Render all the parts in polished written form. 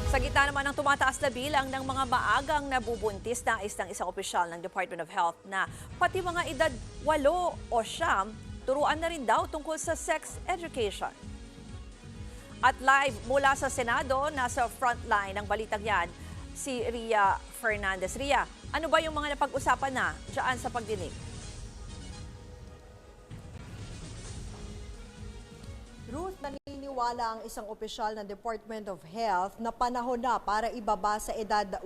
Sa gitna naman ng tumataas na bilang ng mga maagang nabubuntis, nais ng isang opisyal ng Department of Health na pati mga edad 8 o 9, turuan na rin daw tungkol sa sex education. At live mula sa Senado, nasa frontline ng balitang yan, si Ria Fernandez. Ria, ano ba yung mga napag-usapan na dyan sa pagdinig? Ruth, naniniwala ang isang opisyal ng Department of Health na panahon na para ibaba sa edad 8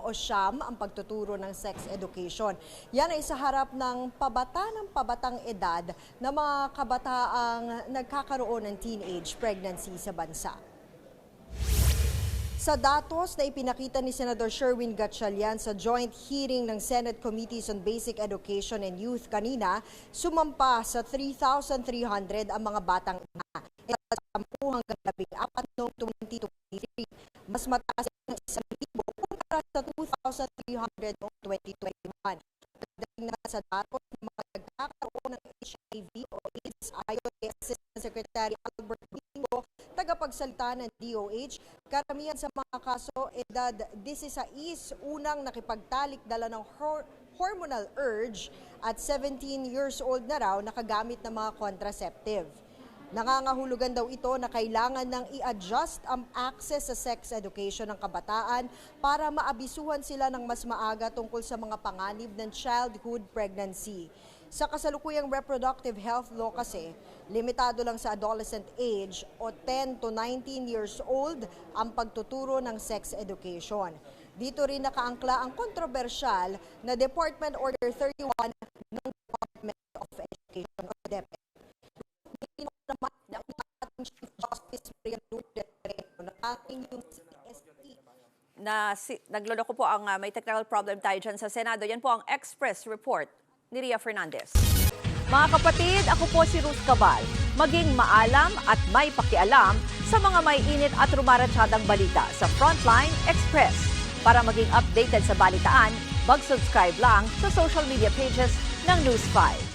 o 9 ang pagtuturo ng sex education. Yan ay sa harap ng pabatang edad na mga kabataang nagkakaroon ng teenage pregnancy sa bansa. Sa datos na ipinakita ni Senador Sherwin Gatchalian sa joint hearing ng Senate Committees on Basic Education and Youth kanina, sumampa sa 3,300 ang mga batang ina. Ito sa 10 hanggang 14 noong 2023. Mas mataas ng 1,000 kumpara sa 2,300 noong 2021. Pagdating na sa datos ng mga nagkakaroon ng HIV o AIDS, ayon kay Assistant Secretary Albert Bingo, tagapagsalita ng DOH, karamihan sa mga kaso edad 16, unang nakipagtalik dala ng hormonal urge at 17 years old na raw nakagamit ng mga contraceptive. Nangangahulugan daw ito na kailangan nang i-adjust ang access sa sex education ng kabataan para maabisuhan sila ng mas maaga tungkol sa mga panganib ng childhood pregnancy. Sa kasalukuyang reproductive health law kasi, limitado lang sa adolescent age o 10 to 19 years old ang pagtuturo ng sex education. Dito rin nakaangkla ang kontrobersyal na Department Order 31 ng Department of Education o DepEd. Chief Justice Maria Lourdes na ating yung CSE. Nagloloko po ang may technical problem tayo dyan sa Senado. Yan po ang Express Report ni Ria Fernandez. Mga kapatid, ako po si Ruth Cabal. Maging maalam at may pakialam sa mga may init at rumaratsadang balita sa Frontline Express. Para maging updated sa balitaan, mag-subscribe lang sa social media pages ng News 5.